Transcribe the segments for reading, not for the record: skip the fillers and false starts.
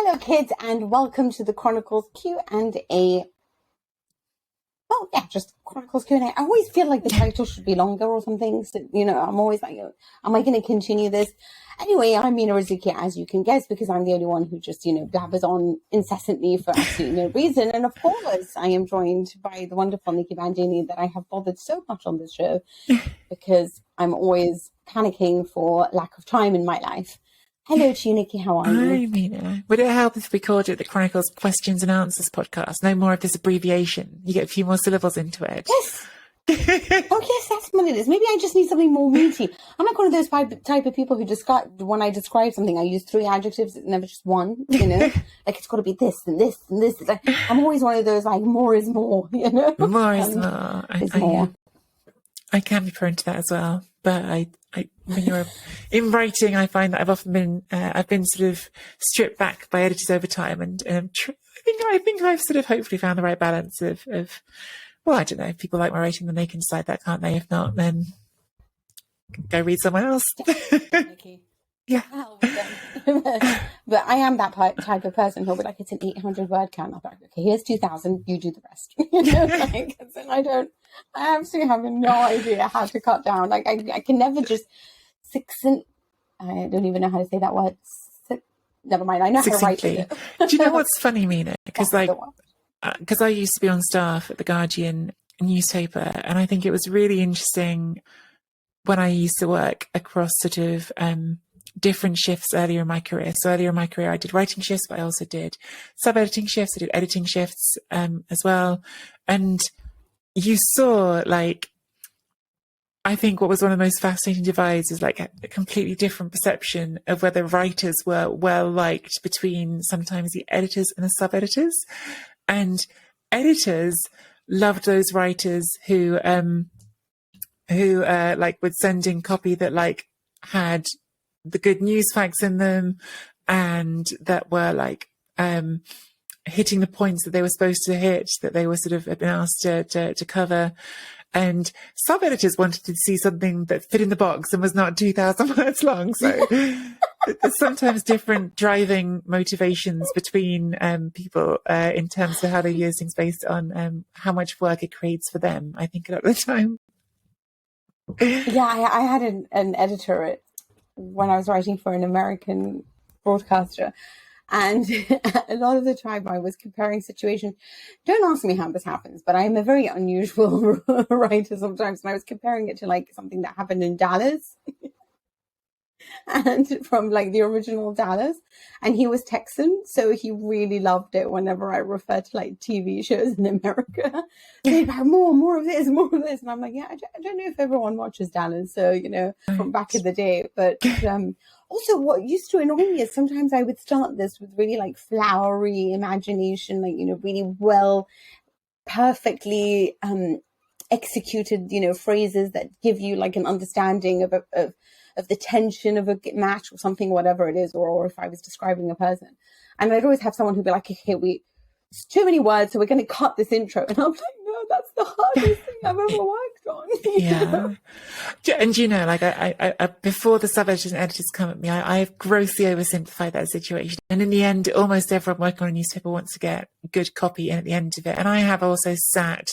Hello, kids, and welcome to the Chronicles Q&A. Well, yeah, just Chronicles Q&A. I always feel like the title should be longer or something. So, I'm always like, am I going to continue this? Anyway, I'm Mina and Nicky, as you can guess, because I'm the only one who just, blabbers on incessantly for absolutely no reason. And of course, I am joined by the wonderful Nicky Bandini that I have bothered so much on this show because I'm always panicking for lack of time in my life. Hello to you, Nicky. How are you? Hi, Mina. Would it help if we called it the Chronicles Questions and Answers podcast? No more of this abbreviation. You get a few more syllables into it. Yes. Oh, yes, that's what it is. Maybe I just need something more meaty. I'm like one of those type of people who when I describe something, I use 3 adjectives, never just one, Like, it's got to be this and this and this. I'm always one of those, like, more is more, More is more. More. I can be prone to that as well. But when you're in writing, I find that I've often been sort of stripped back by editors over time, and I think I've sort of hopefully found the right balance of well, I don't know. If people like my writing, then they can decide that, can't they? If not, then go read someone else. Yeah. But I am that type of person who'll be like, it's an 800-word count. I'll be like, okay, here's 2,000. You do the rest. I absolutely have no idea how to cut down. Like, I can never just I don't even know how to say that word. Never mind. I know how to write it. Do you know what's funny, Mina? Because I used to be on staff at the Guardian newspaper, and I think it was really interesting when I used to work across sort of different shifts earlier in my career. So earlier in my career, I did writing shifts, but I also did sub-editing shifts. I did editing shifts as well. And you saw, like, I think what was one of the most fascinating divides is like a completely different perception of whether writers were well liked between sometimes the editors and the sub-editors. And editors loved those writers who like would send in copy that like had the good news facts in them and that were like hitting the points that they were supposed to hit, that they were sort of been asked to cover. And sub-editors wanted to see something that fit in the box and was not 2,000 words long. So there's sometimes different driving motivations between people in terms of how they use things based on how much work it creates for them, I think, at the time. Yeah, I had an editor when I was writing for an American broadcaster. And a lot of the time I was comparing situations. Don't ask me how this happens, but I'm a very unusual writer sometimes. And I was comparing it to like something that happened in Dallas and from like the original Dallas. And he was Texan, so he really loved it whenever I refer to like TV shows in America. So he'd be like, more of this, more of this. And I'm like, yeah, I don't know if everyone watches Dallas. So, from back in the day, but also, what used to annoy me is sometimes I would start this with really like flowery imagination, like, really well, perfectly executed, phrases that give you like an understanding of the tension of a match or something, whatever it is, or if I was describing a person. And I'd always have someone who'd be like, okay, it's too many words, so we're going to cut this intro. And I'm like, no, that's the hardest thing I've ever worked on. Yeah. And like I before the sub-editors and editors come at me, I've grossly oversimplified that situation. And in the end, almost everyone working on a newspaper wants to get good copy in at the end of it. And I have also sat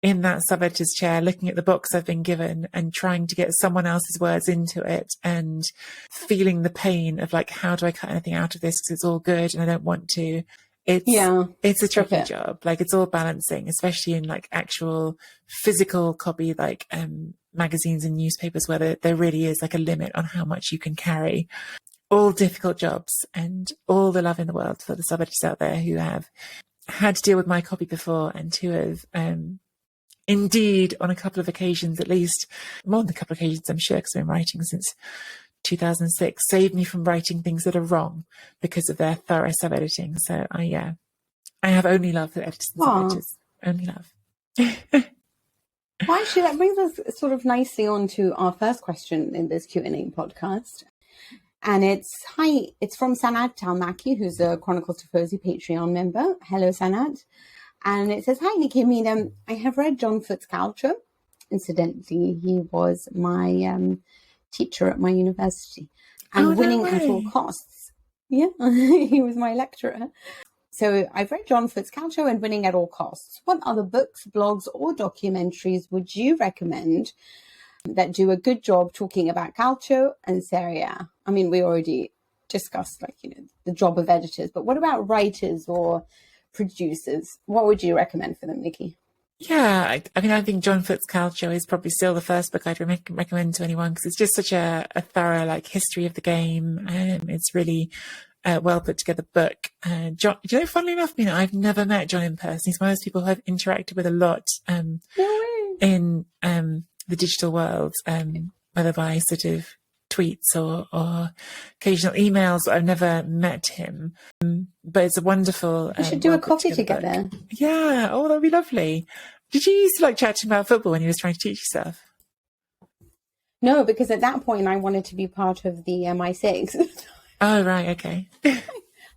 in that sub-editor's chair looking at the box I've been given and trying to get someone else's words into it and feeling the pain of like, how do I cut anything out of this because it's all good and I don't want to. It's a tricky job. Like, it's all balancing, especially in like actual physical copy, like magazines and newspapers, where there really is like a limit on how much you can carry. All difficult jobs, and all the love in the world for the sub-editors out there who have had to deal with my copy before and who have indeed on a couple of occasions, at least more than a couple of occasions, I'm sure, because I've been writing since 2006, saved me from writing things that are wrong because of their thorough sub-editing. So I have only love for editors and sub-editors. Only love. Well, actually, that brings us sort of nicely on to our first question in this Q&A podcast. And it's from Sanad Talmaki, who's a Chronicles Tifosi Patreon member. Hello, Sanad. And it says, hi, Nicky. I have read John Foote's Culture. Incidentally, he was my teacher at my university, and winning at all costs. Yeah, he was my lecturer. So I've read John Foote's Calcio and Winning at All Costs. What other books, blogs, or documentaries would you recommend that do a good job talking about Calcio and Serie A? I mean, we already discussed, like, you know, the job of editors, but what about writers or producers? What would you recommend for them, Nicky? Yeah, I mean, I think John Foote's Calcio is probably still the first book I'd recommend to anyone, because it's just such a thorough, like, history of the game. It's really well put together book. John, you know, funnily enough, Mina, I've never met John in person. He's one of those people who I've interacted with a lot No way. in the digital world, whether by sort of tweets or occasional emails. I've never met him, but it's a wonderful. We should do a coffee together. Book. Yeah, oh, that'd be lovely. Did you used to like chat to him about football when he was trying to teach you stuff? No, because at that point I wanted to be part of the MI6. Oh, right, okay.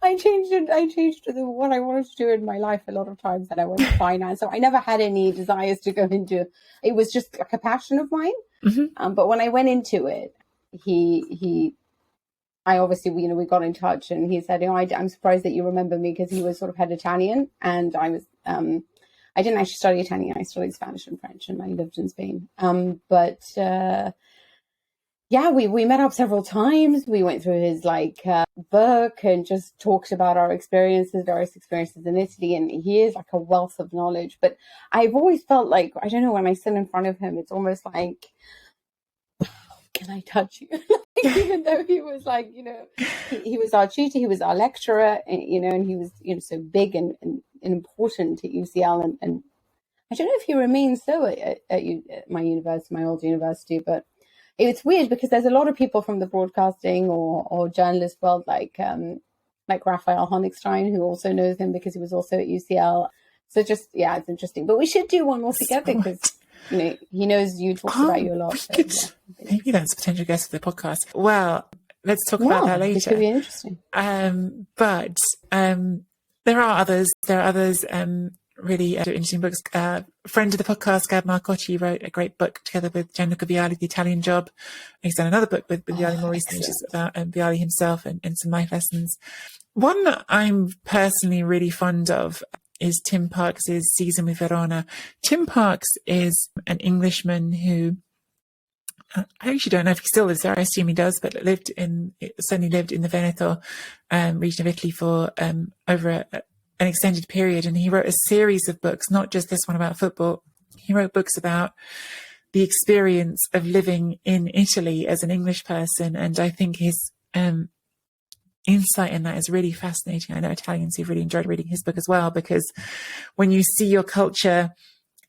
I changed what I wanted to do in my life a lot of times, and I went to finance. So I never had any desires to go into it. It was just like a passion of mine. Mm-hmm. But when I went into it, I obviously, you know, we got in touch, and he said, you know, I'm surprised that you remember me, because he was sort of head Italian, and I was, I didn't actually study Italian. I studied Spanish and French, and I lived in Spain. Yeah, we met up several times. We went through his book and just talked about our experiences, various experiences in Italy. And he is like a wealth of knowledge. But I've always felt like, I don't know, when I sit in front of him, it's almost like, can I touch you? Even though he was like, you know, he was our tutor, he was our lecturer, you know, and he was, you know, so big and important at UCL. And I don't know if he remains so at my university, my old university, but it's weird because there's a lot of people from the broadcasting or journalist world, like Raphael Honigstein, who also knows him because he was also at UCL. So just, yeah, it's interesting. But we should do one more together, because, you know, he knows you, talks about you a lot. So, yeah. Maybe that's a potential guest for the podcast. Well, let's talk about that later. It could be interesting. But there are others. Really interesting books. Friend of the podcast, Gab Marcotti, wrote a great book together with Gianluca Vialli, The Italian Job. He's done another book with Vialli more recently, which is about Vialli himself and some life lessons. One that I'm personally really fond of is Tim Parks' Season with Verona. Tim Parks is an Englishman who, I actually don't know if he still lives there. I assume he does, but certainly lived in the Veneto region of Italy for over an extended period. And he wrote a series of books, not just this one about football. He wrote books about the experience of living in Italy as an English person. And I think his insight in that is really fascinating. I know Italians who've really enjoyed reading his book as well, because when you see your culture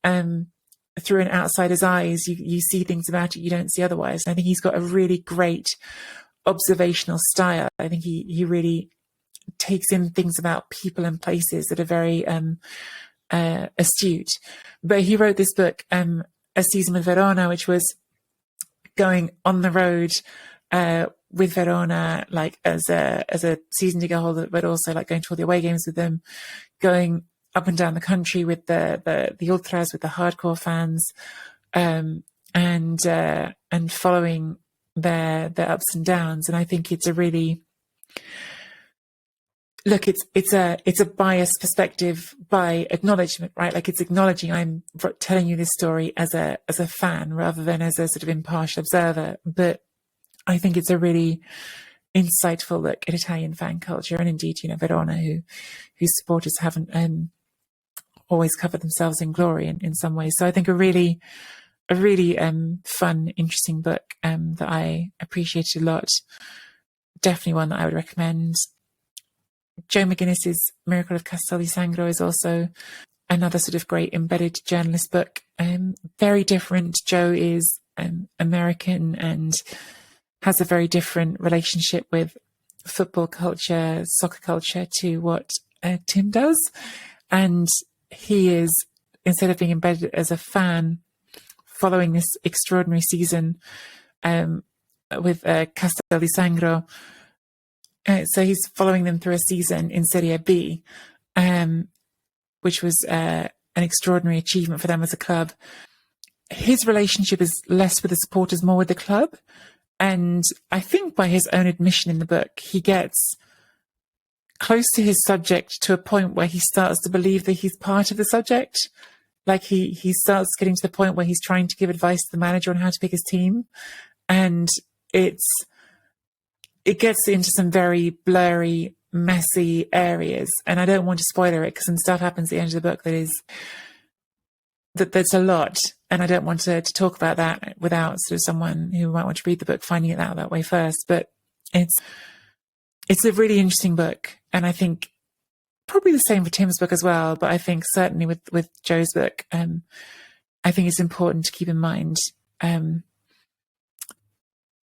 through an outsider's eyes, you see things about it you don't see otherwise. And I think he's got a really great observational style. I think he really takes in things about people and places that are very astute. But he wrote this book, A Season with Verona, which was going on the road with Verona, like as a season ticket holder, but also like going to all the away games with them, going up and down the country with the ultras, with the hardcore fans, and following their ups and downs. And I think it's a really, look, it's a biased perspective by acknowledgement, right? Like, it's acknowledging I'm telling you this story as a fan rather than as a sort of impartial observer. But I think it's a really insightful look at Italian fan culture, and indeed, you know, Verona, whose supporters haven't always covered themselves in glory in some ways. So I think a really fun, interesting book that I appreciated a lot. Definitely one that I would recommend. Joe McGuinness's Miracle of Castel di Sangro is also another sort of great embedded journalist book. Very different. Joe is American and has a very different relationship with football culture, soccer culture, to what Tim does. And he is, instead of being embedded as a fan, following this extraordinary season with Castel di Sangro. So he's following them through a season in Serie B, which was an extraordinary achievement for them as a club. His relationship is less with the supporters, more with the club. And I think by his own admission in the book, he gets close to his subject to a point where he starts to believe that he's part of the subject. Like he starts getting to the point where he's trying to give advice to the manager on how to pick his team. And it gets into some very blurry, messy areas. And I don't want to spoiler it because some stuff happens at the end of the book that's a lot. And I don't want to talk about that without sort of someone who might want to read the book finding it out that way first. But it's a really interesting book. And I think probably the same for Tim's book as well. But I think certainly with Joe's book, I think it's important to keep in mind.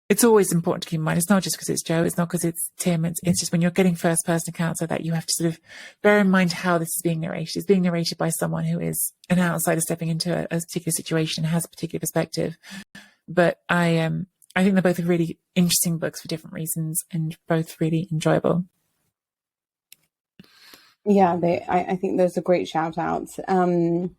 It's always important to keep in mind. It's not just because it's Joe. It's not because it's Tim. It's just when you're getting first person accounts like that, you have to sort of bear in mind how this is being narrated. It's being narrated by someone who is an outsider stepping into a particular situation and has a particular perspective. But I think they're both really interesting books for different reasons and both really enjoyable. Yeah, I think those are great shout outs. Another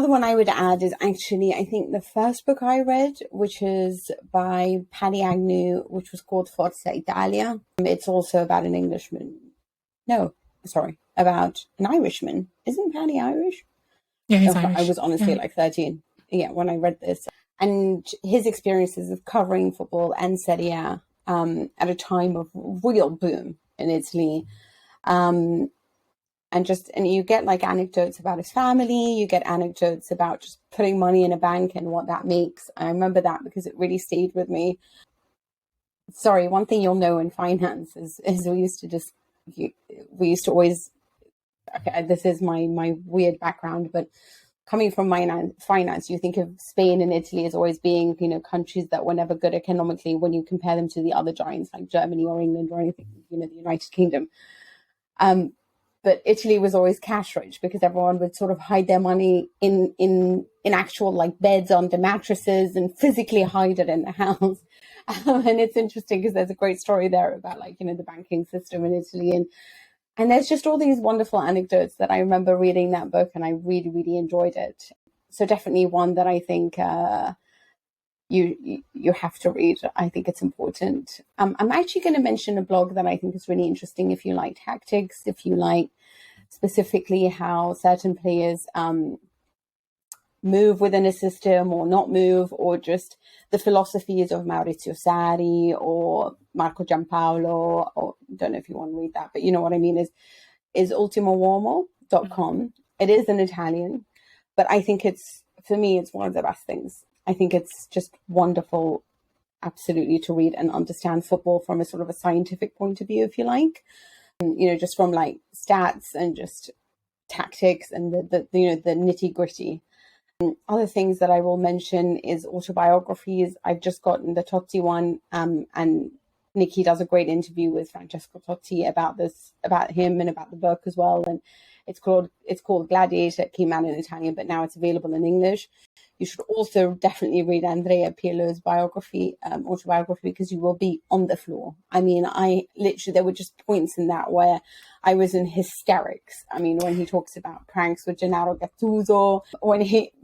one I would add is actually, I think the first book I read, which is by Paddy Agnew, which was called Forza Italia. It's also about an Englishman. No, sorry, about an Irishman. Isn't Paddy Irish? Yeah, he's Irish. I was honestly like 13. Yeah, when I read this. And his experiences of covering football and Serie A at a time of real boom in Italy. And you get like anecdotes about his family, you get anecdotes about just putting money in a bank and what that makes. I remember that because it really stayed with me. Sorry, one thing you'll know in finance is we used to always, okay, this is my weird background, but coming from finance, you think of Spain and Italy as always being, countries that were never good economically when you compare them to the other giants like Germany or England or anything, the United Kingdom. But Italy was always cash rich because everyone would sort of hide their money in actual like beds under mattresses and physically hide it in the house. And it's interesting because there's a great story there about like, the banking system in Italy. And there's just all these wonderful anecdotes that I remember reading that book and I really, really enjoyed it. So definitely one that I think you have to read. I think it's important. I'm actually going to mention a blog that I think is really interesting if you like tactics, if you like specifically how certain players move within a system or not move, or just the philosophies of Maurizio Sarri or Marco Giampaolo, or I don't know if you want to read that, but you know what I mean, is ultimouomo.com. It is in Italian, but I think for me, it's one of the best things. I think it's just wonderful, absolutely, to read and understand football from a sort of a scientific point of view, if you like. Just from like stats and just tactics and the nitty gritty. Other things that I will mention is autobiographies. I've just gotten the Totti one, and Nicky does a great interview with Francesco Totti about him and about the book as well. And it's called Gladiator. It came out in Italian, but now it's available in English. You should also definitely read Andrea Pirlo's autobiography, because you will be on the floor. I mean, there were just points in that where I was in hysterics. I mean, when he talks about pranks with Gennaro Gattuso,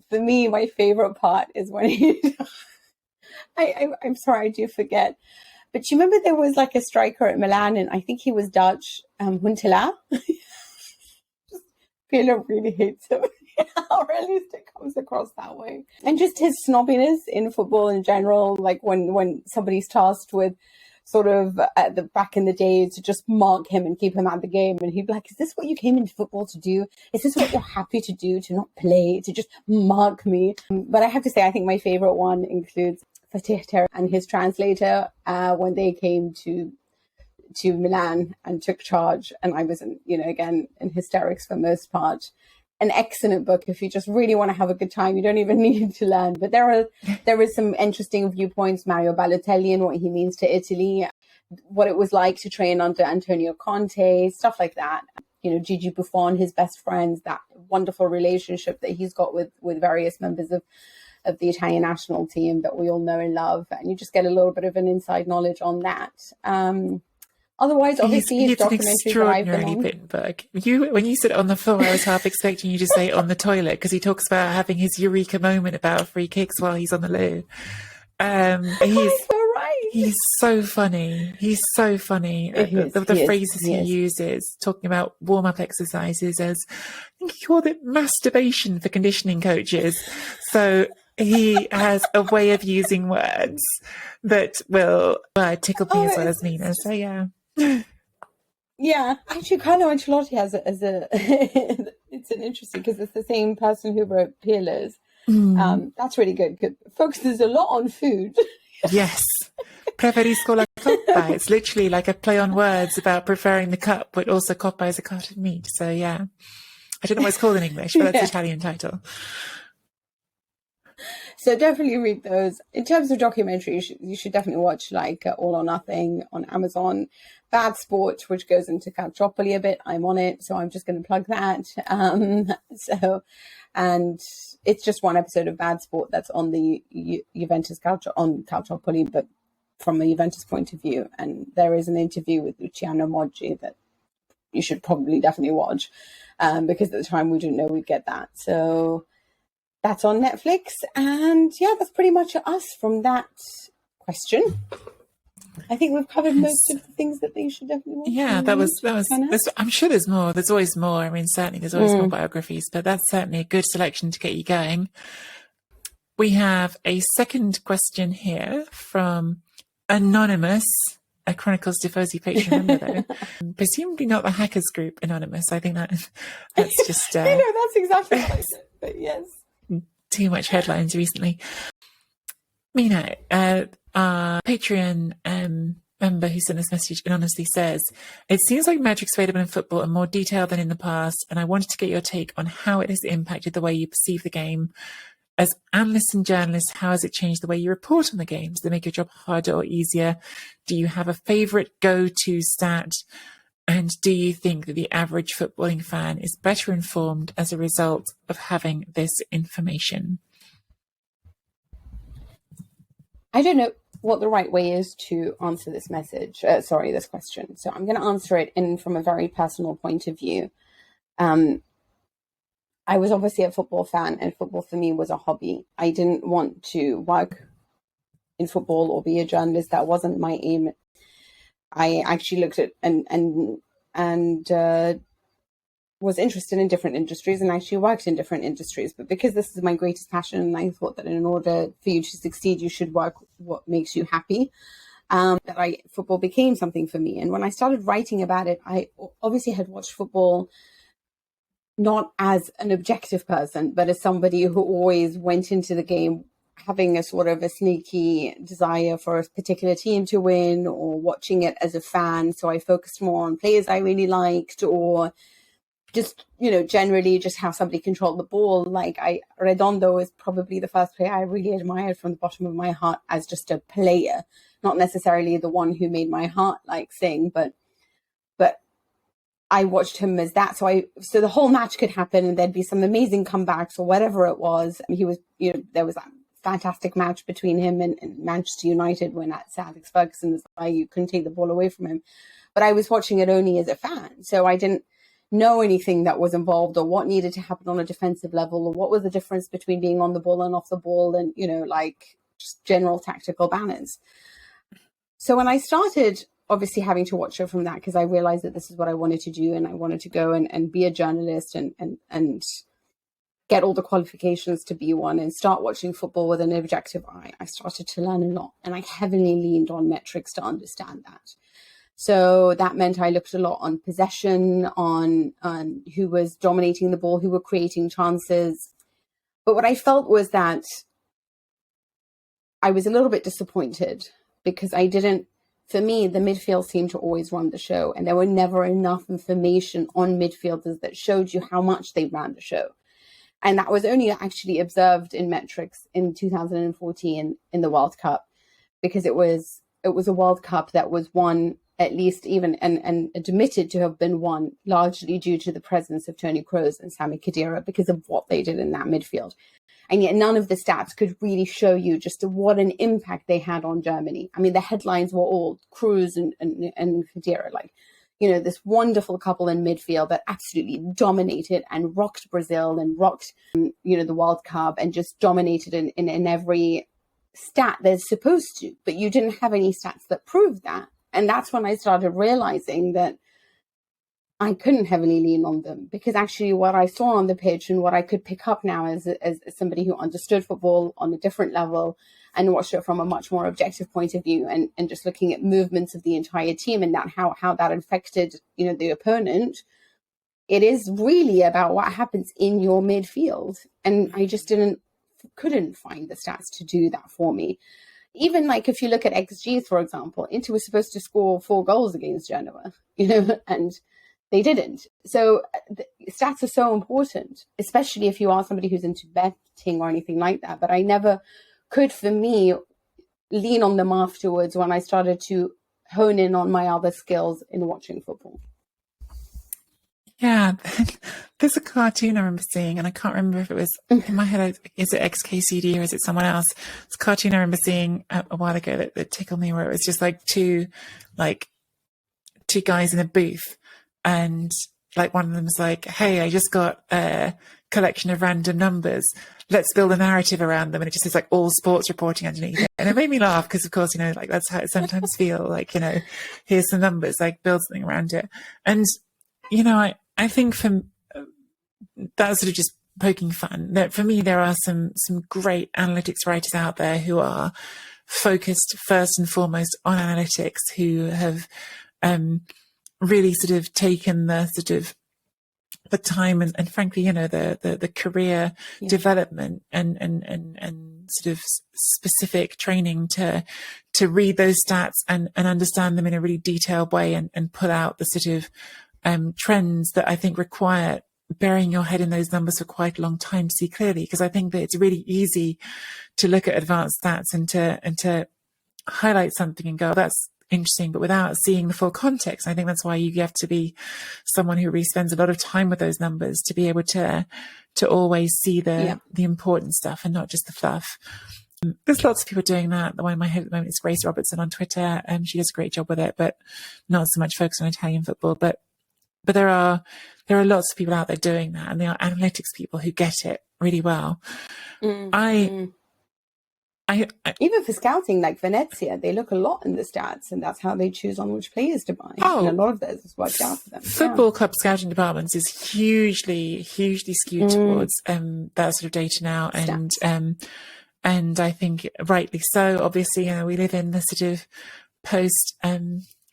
for me, my favorite part is when I'm sorry, I do forget. But you remember there was like a striker at Milan, and I think he was Dutch, Huntelaar. Pirlo really hates him. Or at least it comes across that way. And just his snobbiness in football in general, like when somebody's tasked with sort of back in the day to just mark him and keep him out of the game, and he'd be like, is this what you came into football to do? Is this what you're happy to do, to not play, to just mark me? But I have to say, I think my favorite one includes Fatih Terim and his translator when they came to Milan and took charge, and I was in hysterics for most part. An excellent book if you just really want to have a good time. You don't even need to learn. But there is some interesting viewpoints. Mario Balotelli and what he means to Italy, what it was like to train under Antonio Conte, stuff like that. Gigi Buffon, his best friends, that wonderful relationship that he's got with various members of the Italian national team that we all know and love. And you just get a little bit of an inside knowledge on that. Otherwise, obviously, his documentaries that I've been on. Bit book. When you said on the floor, I was half expecting you to say on the toilet, because he talks about having his eureka moment about free kicks while he's on the loo. He's So right. He's so funny. He's so funny. The phrases he uses, talking about warm-up exercises as, I think he called it masturbation for conditioning coaches. So he has a way of using words that will tickle me as well as Mina. So yeah. Yeah, actually, Carlo Ancelotti has it's an interesting, because it's the same person who wrote Peerless. That's really good. Focuses a lot on food. Yes. Preferisco la coppa. It's literally like a play on words about preferring the cup, but also coppa is a cut of meat. So yeah, I don't know what it's called in English, but that's the Italian title. So definitely read those. In terms of documentary, you should definitely watch like All or Nothing on Amazon. Bad Sport, which goes into Calciopoli a bit. I'm on it, so I'm just going to plug that. And it's just one episode of Bad Sport that's on the Juventus on Calciopoli, but from a Juventus point of view. And there is an interview with Luciano Moggi that you should probably definitely watch, because at the time we didn't know we'd get that. So that's on Netflix. And yeah, that's pretty much us from that question. I think we've covered most of the things that they should definitely watch. Yeah, that was. I'm sure there's more. There's always more. I mean, certainly there's always more biographies, but that's certainly a good selection to get you going. We have a second question here from Anonymous, a Chronicles Tifosi patron member, though. Presumably not the hackers group Anonymous. I think that's just... I know, that's exactly what I said, but yes. Too much headlines recently. Mina, our Patreon member who sent this message anonymously says, it seems like metrics available in football are more detailed than in the past, and I wanted to get your take on how it has impacted the way you perceive the game. As analysts and journalists, how has it changed the way you report on the games? Do they make your job harder or easier? Do you have a favourite go-to stat? And do you think that the average footballing fan is better informed as a result of having this information? I don't know what the right way is to answer this this question. So I'm going to answer it from a very personal point of view. I was obviously a football fan, and football for me was a hobby. I didn't want to work in football or be a journalist. That wasn't my aim. I actually looked at and was interested in different industries, and actually worked in different industries. But because this is my greatest passion, and I thought that in order for you to succeed, you should work what makes you happy. Football became something for me. And when I started writing about it, I obviously had watched football not as an objective person, but as somebody who always went into the game having a sort of a sneaky desire for a particular team to win, or watching it as a fan. So I focused more on players I really liked, or just, generally just how somebody controlled the ball. Like Redondo is probably the first player I really admired from the bottom of my heart as just a player, not necessarily the one who made my heart like sing, but I watched him as that. So the whole match could happen and there'd be some amazing comebacks or whatever it was. He was, there was that fantastic match between him and Manchester United when Sir Alex Ferguson was like, you couldn't take the ball away from him. But I was watching it only as a fan. So I didn't know anything that was involved, or what needed to happen on a defensive level, or what was the difference between being on the ball and off the ball, and, just general tactical balance. So when I started obviously having to watch it from that, because I realized that this is what I wanted to do, and I wanted to go and be a journalist and get all the qualifications to be one, and start watching football with an objective eye, I started to learn a lot, and I heavily leaned on metrics to understand that. So that meant I looked a lot on possession, on who was dominating the ball, who were creating chances. But what I felt was that I was a little bit disappointed, because for me, the midfield seemed to always run the show, and there were never enough information on midfielders that showed you how much they ran the show. And that was only actually observed in metrics in 2014 in the World Cup, because it was a World Cup that was won, at least even and admitted to have been won largely due to the presence of Toni Kroos and Sami Khedira, because of what they did in that midfield. And yet none of the stats could really show you just what an impact they had on Germany. I mean, the headlines were all Kroos and Khedira, this wonderful couple in midfield that absolutely dominated and rocked Brazil and rocked, the World Cup, and just dominated in every stat they're supposed to, but you didn't have any stats that proved that. And that's when I started realizing that I couldn't heavily lean on them, because actually what I saw on the pitch and what I could pick up now as somebody who understood football on a different level and watched it from a much more objective point of view, and just looking at movements of the entire team and that how that affected, the opponent, it is really about what happens in your midfield. And I just couldn't find the stats to do that for me. Even like if you look at XG, for example, Inter was supposed to score 4 goals against Genoa, and they didn't. So stats are so important, especially if you are somebody who's into betting or anything like that. But I never could, for me, lean on them afterwards when I started to hone in on my other skills in watching football. Yeah, there's a cartoon I remember seeing, and I can't remember if it was in my head. Is it XKCD or is it someone else? It's a cartoon I remember seeing a while ago that tickled me, where it was just like two guys in a booth, and like one of them was like, "Hey, I just got a collection of random numbers. Let's build a narrative around them." And it just says like all sports reporting underneath it, and it made me laugh because, of course, like that's how it sometimes feels. Like, here's some numbers, like build something around it, and I think from that's sort of just poking fun. That for me, there are some great analytics writers out there who are focused first and foremost on analytics, who have really sort of taken the time and frankly, the career development and sort of specific training to read those stats and understand them in a really detailed way and pull out the sort of trends that I think require burying your head in those numbers for quite a long time to see clearly. Because I think that it's really easy to look at advanced stats and to highlight something and go, that's interesting, but without seeing the full context. I think that's why you have to be someone who really spends a lot of time with those numbers to be able to always see the important stuff and not just the fluff. There's lots of people doing that. The one in my head at the moment is Grace Robertson on Twitter. She does a great job with it, but not so much focused on Italian football. But there are lots of people out there doing that, and they are analytics people who get it really well. I even for scouting, like Venezia, they look a lot in the stats, and that's how they choose on which players to buy. And a lot of those is worked out for them. Football club scouting departments is hugely skewed towards that sort of data now, and I think rightly so. Obviously, we live in the sort of post.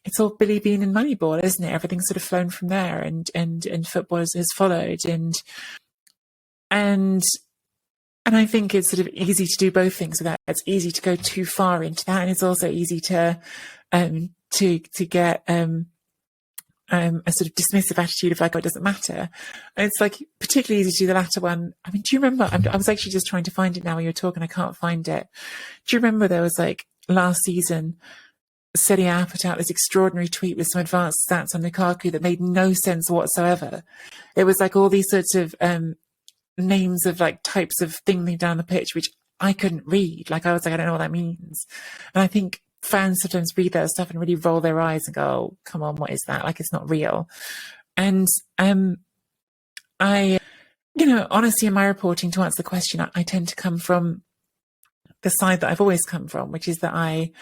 It's all Billy Bean and Moneyball, isn't it? Everything's sort of flown from there, and football has followed, and I think it's sort of easy to do both things with that. It's easy to go too far into that, and it's also easy to get a sort of dismissive attitude of like, oh, it doesn't matter. And it's like particularly easy to do the latter one. I mean, do you remember? I was actually just trying to find it now while you were talking. I can't find it. Do you remember there was like last season, Serie A put out this extraordinary tweet with some advanced stats on Lukaku that made no sense whatsoever. It was like all these sorts of names of like types of thing down the pitch, which I couldn't read. Like I was like, I don't know what that means. And I think fans sometimes read that stuff and really roll their eyes and go, oh, come on, what is that? Like it's not real. And I, honestly, in my reporting, to answer the question, I tend to come from the side that I've always come from, which is that I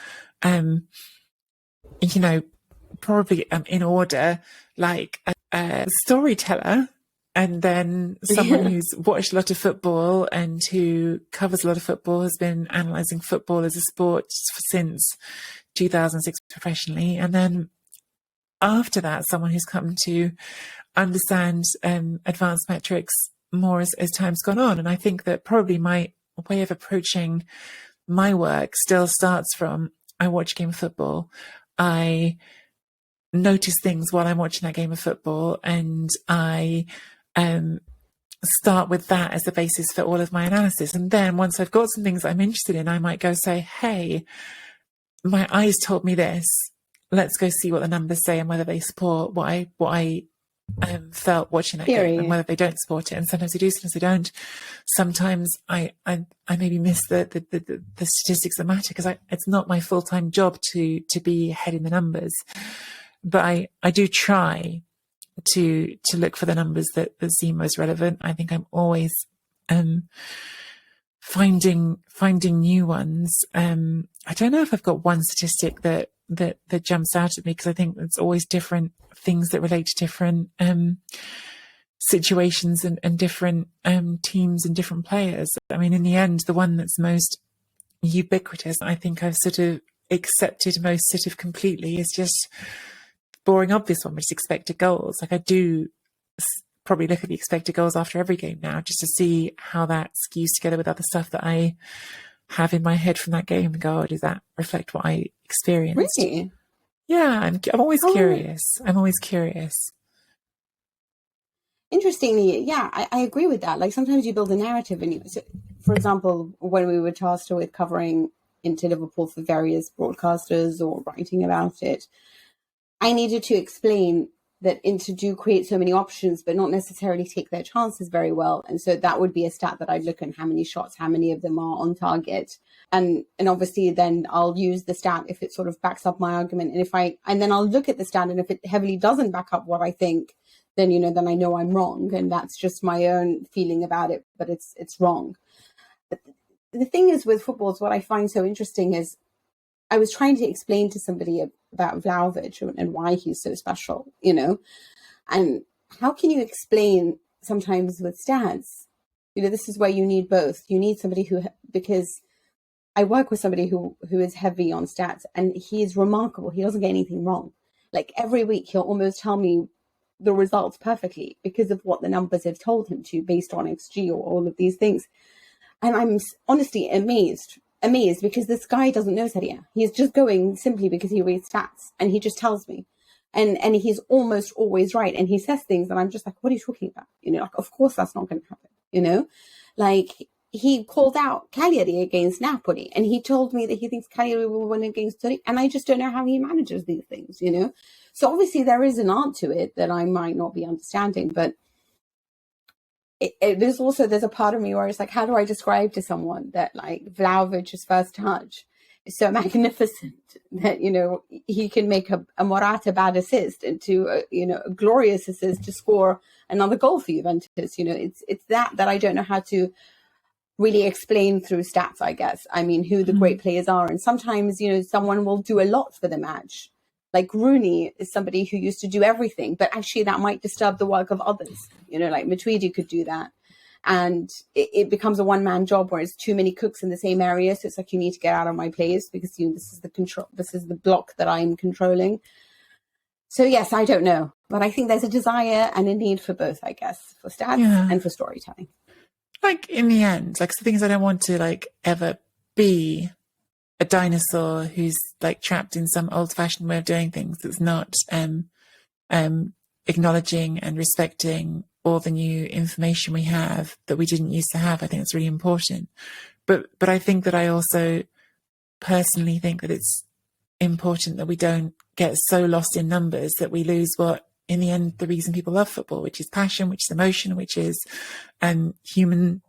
probably in order, like a storyteller, and then someone who's watched a lot of football and who covers a lot of football, has been analysing football as a sport since 2006 professionally. And then after that, someone who's come to understand advanced metrics more as time's gone on. And I think that probably my way of approaching my work still starts from, I watch a game of football, I notice things while I'm watching that game of football, and I start with that as the basis for all of my analysis. And then once I've got some things I'm interested in, I might go say, hey, my eyes told me this. Let's go see what the numbers say and whether they support what I felt watching that game, and whether they don't support it. And sometimes they do, sometimes they don't. Sometimes I maybe miss the statistics that matter, because it's not my full-time job to be ahead in the numbers. But I do try to look for the numbers that seem most relevant. I think I'm always finding new ones. I don't know if I've got one statistic that jumps out at me, because I think it's always different things that relate to different situations and different teams and different players. I mean, in the end, the one that's most ubiquitous, I think I've sort of accepted most sort of completely, is just boring obvious one, which is expected goals. Like, I do probably look at the expected goals after every game now, just to see how that skews together with other stuff that I have in my head from that game and go, oh, does that reflect what I experienced? Really? Yeah, I'm always curious. I'm always curious. Interestingly, yeah, I agree with that. Like, sometimes you build a narrative, and so, for example, when we were tasked with covering into Liverpool for various broadcasters or writing about it, I needed to explain that Inter do create so many options, but not necessarily take their chances very well. And so that would be a stat that I'd look at: how many shots, how many of them are on target. And obviously then I'll use the stat if it sort of backs up my argument. And then I'll look at the stat, and if it heavily doesn't back up what I think, then, then I know I'm wrong. And that's just my own feeling about it, but it's wrong. But the thing is with football, is what I find so interesting is, I was trying to explain to somebody about Vlahovic and why he's so special, and how can you explain sometimes with stats? This is where you need both. You need somebody because I work with somebody who is heavy on stats, and he is remarkable. He doesn't get anything wrong. Like, every week he'll almost tell me the results perfectly because of what the numbers have told him to, based on XG or all of these things. And I'm honestly amazed because this guy doesn't know Serie. He's just going simply because he reads stats, and he just tells me, and he's almost always right. And he says things and I'm just like, what are you talking about? Like, of course that's not going to happen. Like, he called out Cagliari against Napoli, and he told me that he thinks Cagliari will win against Serie, and I just don't know how he manages these things. So obviously there is an art to it that I might not be understanding, but there's a part of me where it's like, how do I describe to someone that, like, Vlahovic's first touch is so magnificent that, he can make a Morata bad assist into a glorious assist to score another goal for Juventus. It's that I don't know how to really explain through stats, I guess. I mean, who the great players are. And sometimes, someone will do a lot for the match. Like, Rooney is somebody who used to do everything, but actually that might disturb the work of others. Like Matuidi could do that. And it becomes a one-man job where it's too many cooks in the same area. So it's like, you need to get out of my place because this is the control. This is the block that I'm controlling. So yes, I don't know, but I think there's a desire and a need for both, I guess, for stats and for storytelling. Like, in the end, like, the things I don't want to, like, ever be a dinosaur who's, like, trapped in some old-fashioned way of doing things that's not acknowledging and respecting all the new information we have that we didn't used to have. I think it's really important. But I think that I also personally think that it's important that we don't get so lost in numbers that we lose what, in the end, the reason people love football, which is passion, which is emotion, which is human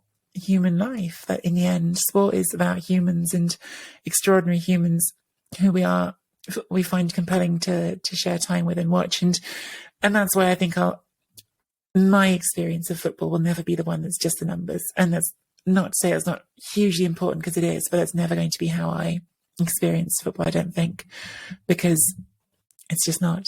life. That in the end, sport is about humans, and extraordinary humans who we find compelling to share time with and watch. And that's why I think my experience of football will never be the one that's just the numbers. And that's not to say it's not hugely important, because it is, but it's never going to be how I experience football, I don't think, because it's just not.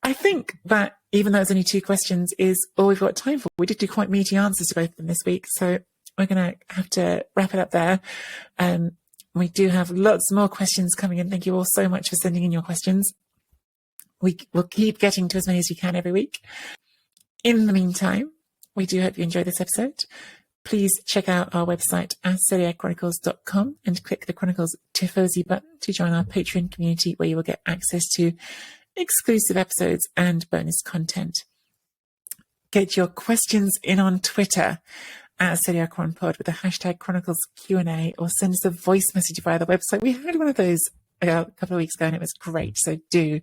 I think that even though it's only 2 questions is all we've got time for. We did do quite meaty answers to both of them this week, so we're going to have to wrap it up there. We do have lots more questions coming in. Thank you all so much for sending in your questions. We will keep getting to as many as we can every week. In the meantime, we do hope you enjoyed this episode. Please check out our website at seriechronicles.com and click the Chronicles Tifosi button to join our Patreon community, where you will get access to exclusive episodes and bonus content. Get your questions in on Twitter at Serie Pod with the hashtag Chronicles Q&A, or send us a voice message via the website. We had one of those a couple of weeks ago and it was great. So do,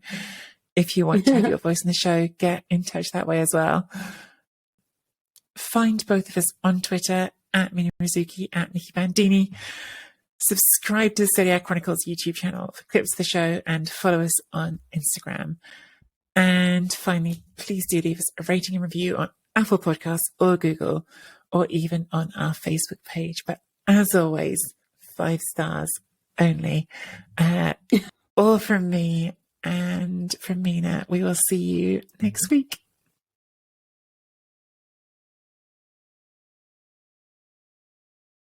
if you want to have your voice in the show, get in touch that way as well. Find both of us on Twitter at Mina Rizuki, at Nicky Bandini. Subscribe to the Serie Chronicles YouTube channel for clips of the show, and follow us on Instagram. And finally, please do leave us a rating and review on Apple Podcasts or Google, or even on our Facebook page. But as always, 5 stars only. All from me and from Mina. We will see you next week.